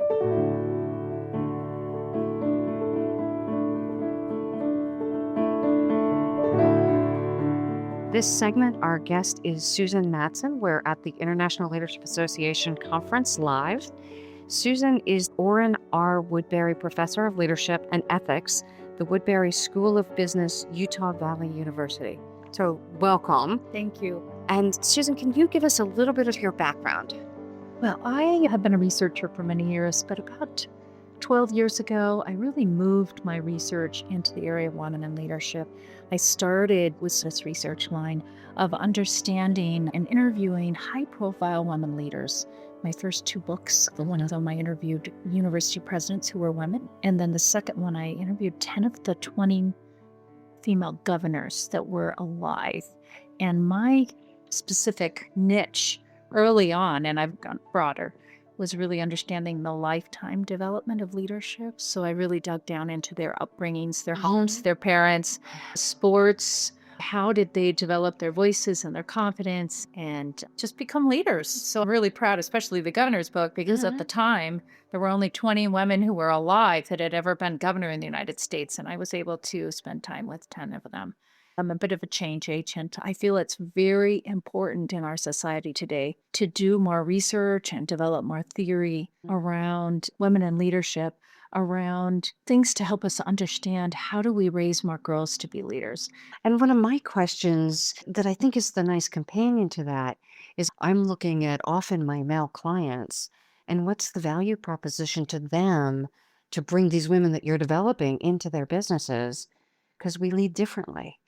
This segment, our guest is Susan Madsen. We're at the International Leadership Association Conference live. Susan is Orrin R. Woodbury Professor of Leadership and Ethics, the Woodbury School of Business, Utah Valley University. So, welcome. Thank you. And Susan, can you give us a little bit of your background? Well, I have been a researcher for many years, but about 12 years ago, I really moved my research into the area of women in leadership. I started with this research line of understanding and interviewing high-profile women leaders. My first two books, the one of them I interviewed university presidents who were women, and then the second one I interviewed 10 of the 20 female governors that were alive. And my specific niche early on, and I've gone broader, was really understanding the lifetime development of leadership. So I really dug down into their upbringings, their homes, their parents, sports. How did they develop their voices and their confidence and just become leaders? So I'm really proud, especially the governor's book, because at the time, there were only 20 women who were alive that had ever been governor in the United States. And I was able to spend time with 10 of them. I'm a bit of a change agent. I feel it's very important in our society today to do more research and develop more theory around women in leadership, around things to help us understand how do we raise more girls to be leaders. And one of my questions that I think is the nice companion to that is I'm looking at often my male clients and what's the value proposition to them to bring these women that you're developing into their businesses because we lead differently.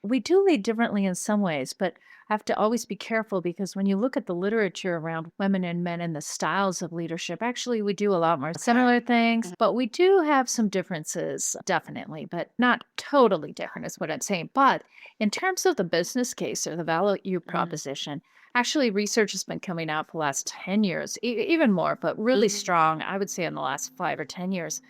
We do lead differently in some ways, but I have to always be careful because when you look at the literature around women and men and the styles of leadership, actually, we do a lot more similar things, but we do have some differences, definitely, but not totally different, is what I'm saying. But in terms of the business case or the value proposition, actually, research has been coming out for the last 10 years, even more, but really strong, I would say, in the last 5 or 10 years,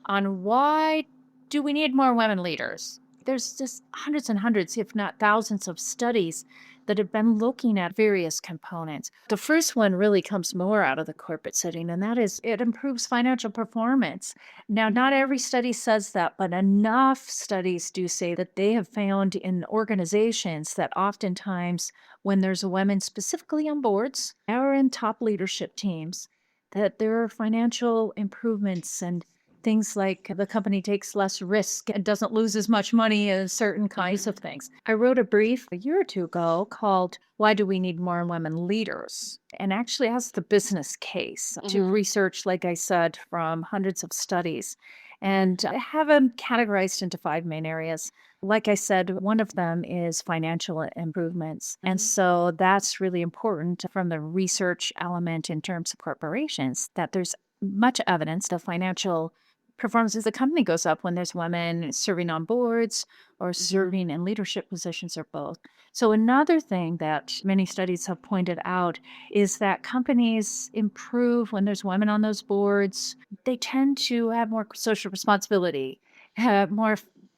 on why do we need more women leaders? There's just hundreds and hundreds, if not thousands, of studies that have been looking at various components. The first one really comes more out of the corporate setting, and that is it improves financial performance. Now, not every study says that, but enough studies do say that they have found in organizations that oftentimes when there's a woman specifically on boards or in top leadership teams, that there are financial improvements and things like the company takes less risk and doesn't lose as much money as certain kinds of things. I wrote a brief a year or two ago called Why Do We Need More Women Leaders? And actually has the business case to research, like I said, from hundreds of studies. And I have them categorized into 5 main areas. Like I said, one of them is financial improvements. And so that's really important from the research element in terms of corporations, that there's much evidence of financial performance as the company goes up when there's women serving on boards or serving in leadership positions or both. So another thing that many studies have pointed out is that companies improve when there's women on those boards. They tend to have more social responsibility, have more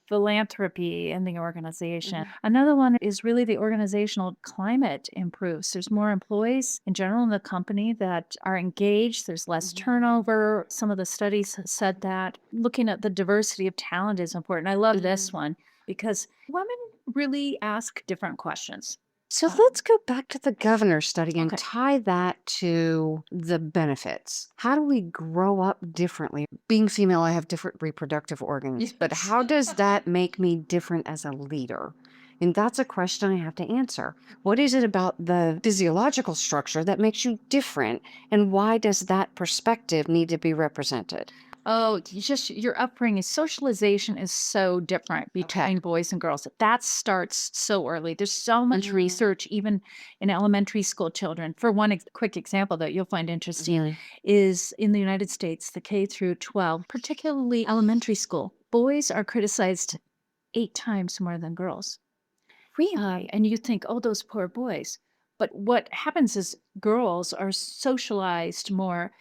philanthropy in the organization. Another one is really the organizational climate improves. There's more employees in general in the company that are engaged. There's less turnover. Some of the studies have said that. Looking at the diversity of talent is important. I love this one because women really ask different questions. So let's go back to the governor study and tie that to the benefits. How do we grow up differently? Being female, I have different reproductive organs, but how does that make me different as a leader? And that's a question I have to answer. What is it about the physiological structure that makes you different? And why does that perspective need to be represented? Oh, just your upbringing, socialization is so different between boys and girls. That starts so early. There's so much research, even in elementary school children. For one quick example that you'll find interesting is in the United States, the K through 12, particularly elementary school, boys are criticized 8 times more than girls. Really? And you think, oh, those poor boys. But what happens is girls are socialized more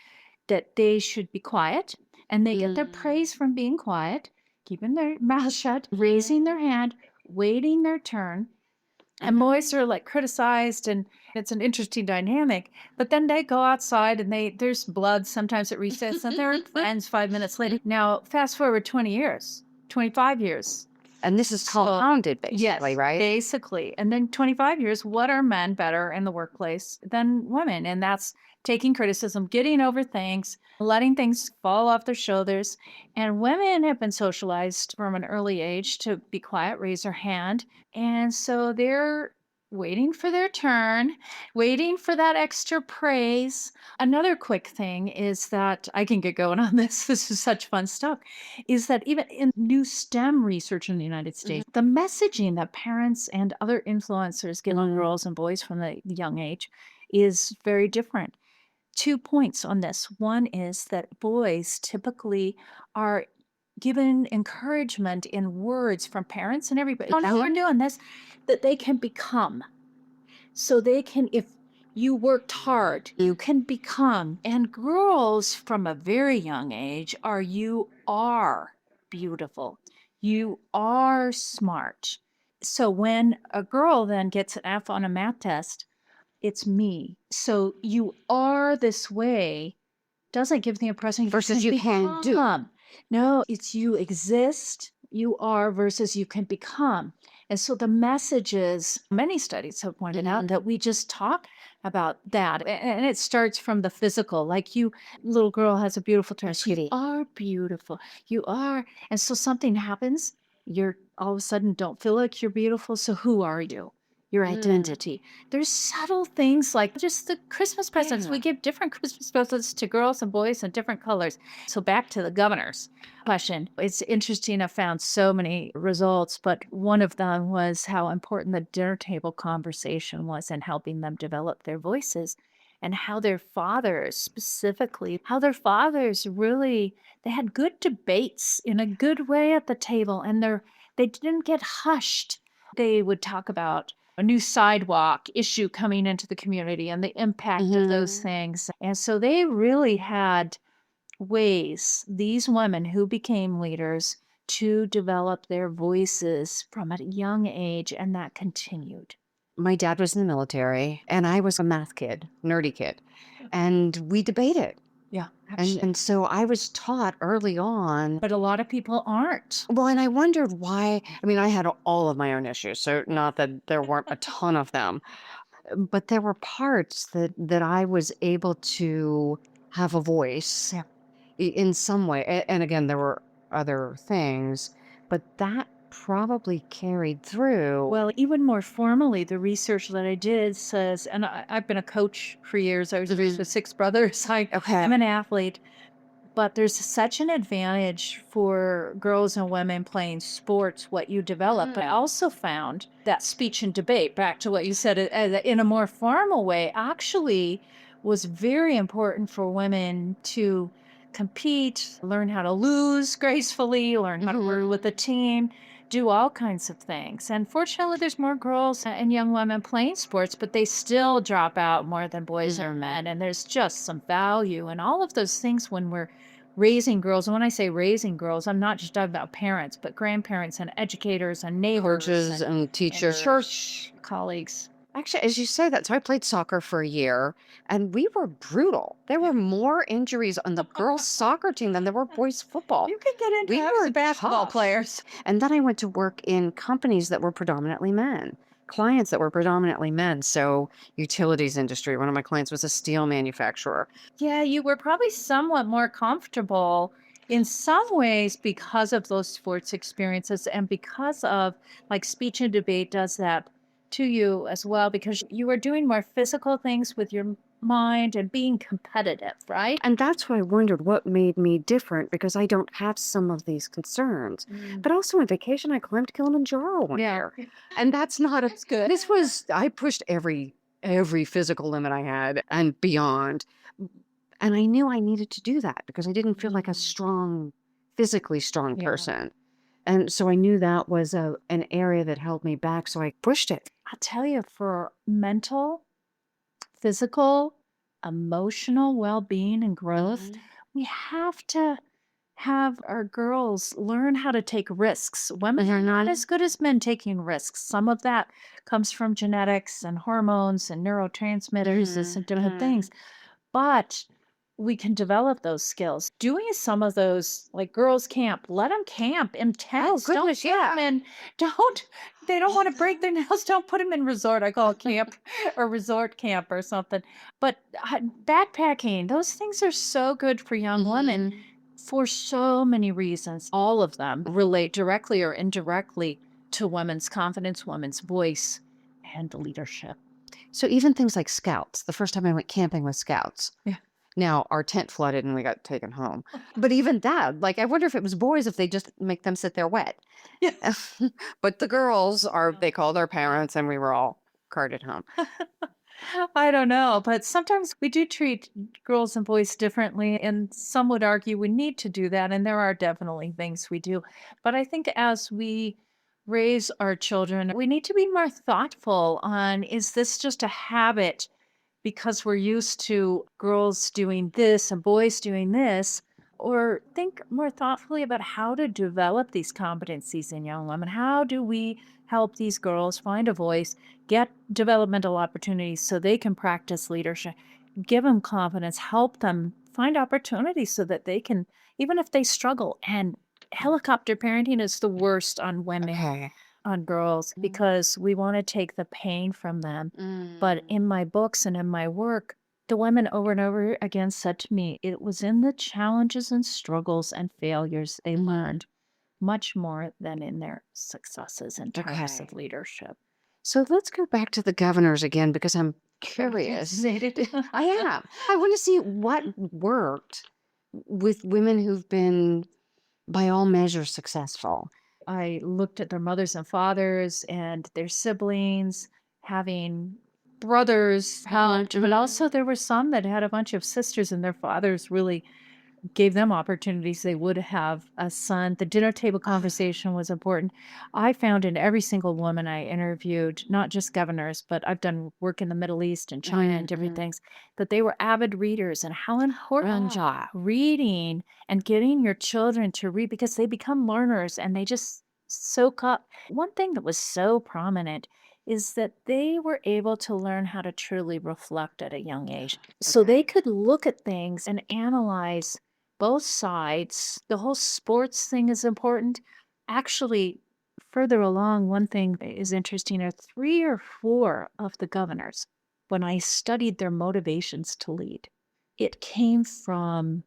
that they should be quiet, and they get their praise from being quiet, keeping their mouth shut, raising their hand, waiting their turn. And boys are like criticized, and it's an interesting dynamic. But then they go outside and there's blood sometimes at recess and they're friends 5 minutes later. Now, fast forward 20 years, 25 years. And this is So, compounded, basically, yes, right? basically. And then 25 years, what are men better in the workplace than women? And that's taking criticism, getting over things, letting things fall off their shoulders. And women have been socialized from an early age to be quiet, raise their hand. And so they're waiting for their turn, waiting for that extra praise. Another quick thing is that I can get going on this. This is such fun stuff. Is that even in new STEM research in the United States, the messaging that parents and other influencers give on girls and boys from the young age is very different. 2 points on this. One is that boys typically are given encouragement in words from parents and everybody. Don't know you're doing this, that they can become. So they can, if you worked hard, you can become. And girls from a very young age you are beautiful. You are smart. So when a girl then gets an F on a math test, it's me. So you are this way doesn't give the impression Versus you can do. become. No, it's you exist, you are versus you can become. And so the messages, many studies have pointed out that we just talk about that. And it starts from the physical, like you, little girl has a beautiful dress. You are beautiful. You are. And so something happens, you're all of a sudden don't feel like you're beautiful. So who are you? Your identity. There's subtle things like just the Christmas presents. We give different Christmas presents to girls and boys in different colors. So back to the governor's question. It's interesting. I found so many results, but one of them was how important the dinner table conversation was in helping them develop their voices, and how their fathers specifically, how their fathers really, they had good debates in a good way at the table, and they didn't get hushed. They would talk about a new sidewalk issue coming into the community and the impact of those things. And so they really had ways, these women who became leaders, to develop their voices from a young age, and that continued. My dad was in the military, and I was a math kid, nerdy kid, and we debated. Yeah. And so I was taught early on. But a lot of people aren't. Well, and I wondered why. I mean, I had all of my own issues, so not that there weren't a ton of them, but there were parts that I was able to have a voice Yeah. in some way. And again, there were other things, but that probably carried through. Well, even more formally, the research that I did says, and I've been a coach for years. I was raised with six brothers. I'm an athlete. But there's such an advantage for girls and women playing sports, what you develop. But I also found that speech and debate, back to what you said, in a more formal way, actually was very important for women to compete, learn how to lose gracefully, learn how to work with a team, do all kinds of things. And fortunately, there's more girls and young women playing sports, but they still drop out more than boys or men. And there's just some value in all of those things when we're raising girls. And when I say raising girls, I'm not just talking about parents, but grandparents and educators and neighbors, Coaches and teachers, church colleagues. Actually, as you say that, so I played soccer for a year, and we were brutal. There were more injuries on the girls' soccer team than there were boys' football. You could get into We were basketball tough. players. And then I went to work in companies that were predominantly men, clients that were predominantly men. So, utilities industry, one of my clients was a steel manufacturer. Yeah, you were probably somewhat more comfortable in some ways because of those sports experiences, and because of like speech and debate does that to you as well, because you were doing more physical things with your mind and being competitive, right? And that's why I wondered what made me different, because I don't have some of these concerns. But also on vacation, I climbed Kilimanjaro one Yeah. year. And that's not a, That's good. this was, I pushed every physical limit I had and beyond. And I knew I needed to do that because I didn't feel like a physically strong Yeah. person. And so I knew that was an area that held me back. So I pushed it. I'll tell you, for mental, physical, emotional well-being and growth, we have to have our girls learn how to take risks. Women are not as good as men taking risks. Some of that comes from genetics and hormones and neurotransmitters and some different things. But we can develop those skills. Doing some of those, like girls' camp, let them camp in tents. Don't Goodness, put 'em yeah. in, don't, they don't want to break their nails. Don't put them in resort. I call it camp or resort camp or something. But backpacking, those things are so good for young women for so many reasons. All of them relate directly or indirectly to women's confidence, women's voice, and leadership. So even things like scouts, the first time I went camping with scouts. Yeah. Now our tent flooded and we got taken home. But even that, like I wonder if it was boys if they just make them sit there wet. Yeah. But the girls they called our parents and we were all carted home. I don't know, but sometimes we do treat girls and boys differently, and some would argue we need to do that, and there are definitely things we do. But I think as we raise our children, we need to be more thoughtful on, is this just a habit because we're used to girls doing this and boys doing this? Or think more thoughtfully about how to develop these competencies in young women. How do we help these girls find a voice, get developmental opportunities so they can practice leadership, give them confidence, help them find opportunities so that they can, even if they struggle. And helicopter parenting is the worst on women, Okay. on girls, because we want to take the pain from them. But in my books and in my work, the women over and over again said to me, it was in the challenges and struggles and failures they learned much more than in their successes in terms of Okay. leadership. So let's go back to the governors again because I'm curious. Fascinated. I am. I want to see what worked with women who've been, by all measures, successful. I looked at their mothers and fathers and their siblings, having brothers, but also there were some that had a bunch of sisters and their fathers really gave them opportunities they would have a son. The dinner table conversation was important. I found in every single woman I interviewed, not just governors, but I've done work in the Middle East and China and different things, that they were avid readers and how important reading and getting your children to read, because they become learners and they just soak up. One thing that was so prominent is that they were able to learn how to truly reflect at a young age. So they could look at things and analyze both sides. The whole sports thing is important. Actually, further along, one thing that is interesting are 3 or 4 of the governors, when I studied their motivations to lead, it came from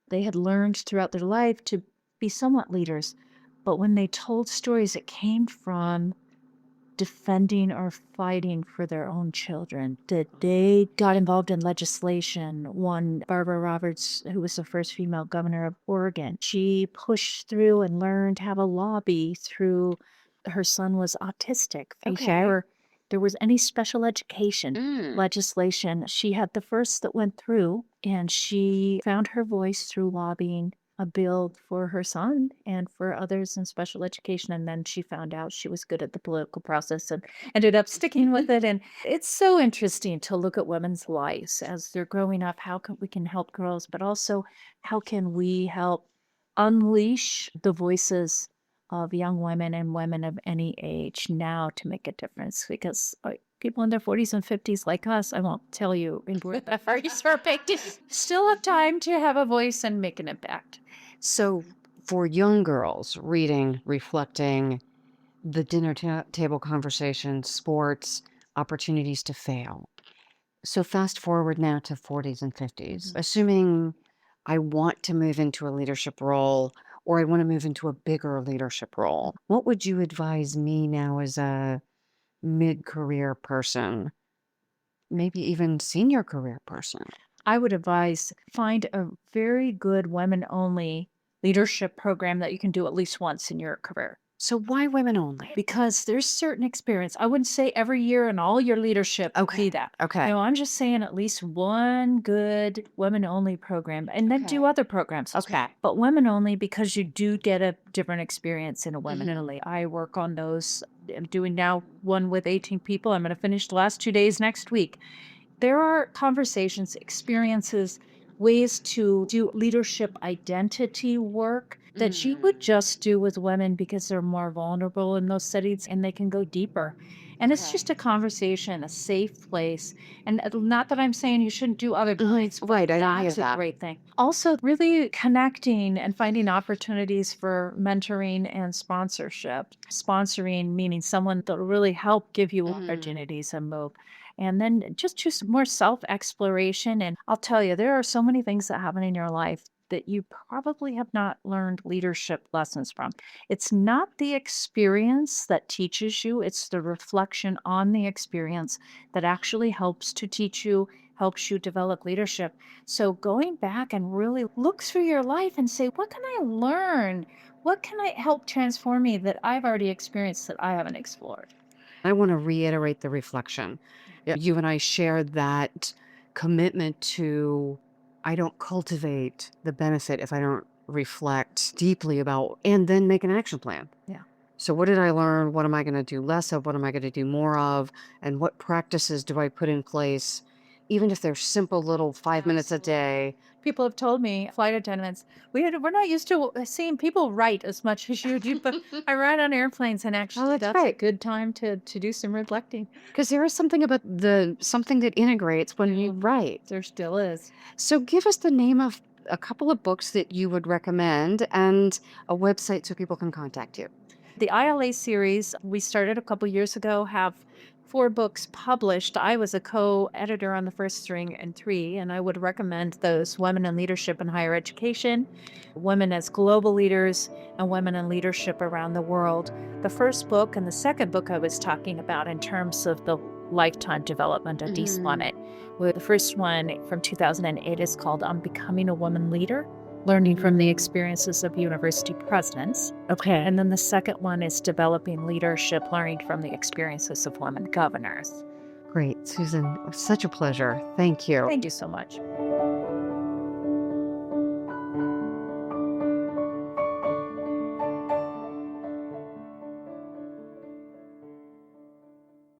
they had learned throughout their life to be somewhat leaders. But when they told stories, it came from defending or fighting for their own children, that they got involved in legislation. One, Barbara Roberts, who was the first female governor of Oregon, she pushed through and learned how to lobby through, her son was autistic. Before there was any special education legislation, she had the first that went through, and she found her voice through lobbying a bill for her son and for others in special education. And then she found out she was good at the political process and ended up sticking with it. And it's so interesting to look at women's lives as they're growing up. How can we can help girls, but also how can we help unleash the voices of young women and women of any age now to make a difference? Because people in their 40s and 50s like us, I won't tell you in word that 40s or 50s, still have time to have a voice and make an impact. So for young girls, reading, reflecting, the dinner table conversation, sports, opportunities to fail. So fast forward now to 40s and 50s. Assuming I want to move into a leadership role or I want to move into a bigger leadership role, what would you advise me now as a mid-career person, maybe even senior career person? I would advise find a very good women only leadership program that you can do at least once in your career. So why women only? Because there's certain experience. I wouldn't say every year in all your leadership be that. Okay. I'm just saying at least one good women only program, and then do other programs as well. But women only, because you do get a different experience in a women only. I work on those. I'm doing now one with 18 people. I'm going to finish the last 2 days next week. There are conversations, experiences ways to do leadership identity work that you would just do with women because they're more vulnerable in those settings and they can go deeper. And it's just a conversation, a safe place. And not that I'm saying you shouldn't do other things, but Right, I hear that's a that. great thing. Also, really connecting and finding opportunities for mentoring and sponsorship. Sponsoring meaning someone that'll really help give you opportunities and move. And then just choose more self exploration. And I'll tell you, there are so many things that happen in your life that you probably have not learned leadership lessons from. It's not the experience that teaches you, it's the reflection on the experience that actually helps to teach you, helps you develop leadership. So going back and really look through your life and say, what can I learn? What can I help transform me that I've already experienced that I haven't explored? I want to reiterate the reflection. Yeah, you and I shared that commitment to I don't cultivate the benefit if I don't reflect deeply about and then make an action plan. Yeah. So, what did I learn? What am I going to do less of? What am I going to do more of? And what practices do I put in place? Even if they're simple little 5 minutes a day. People have told me, flight attendants, we're not used to seeing people write as much as you do, but I ride on airplanes and Oh, actually that's that's a right. good time to do some reflecting. Because there is something about something that integrates when you write. There still is. So give us the name of a couple of books that you would recommend and a website so people can contact you. The ILA series we started a couple years ago have 4 books published. I was a co-editor on the first string and 3, and I would recommend those: Women in Leadership in Higher Education, Women as Global Leaders, and Women in Leadership Around the World. The first book and the second book I was talking about in terms of the lifetime development of Dee Swanet. Well, the first one from 2008 is called On Becoming a Woman Leader, learning from the experiences of university presidents. Okay. And then the second one is developing leadership, learning from the experiences of women governors. Great. Susan, such a pleasure. Thank you. Thank you so much.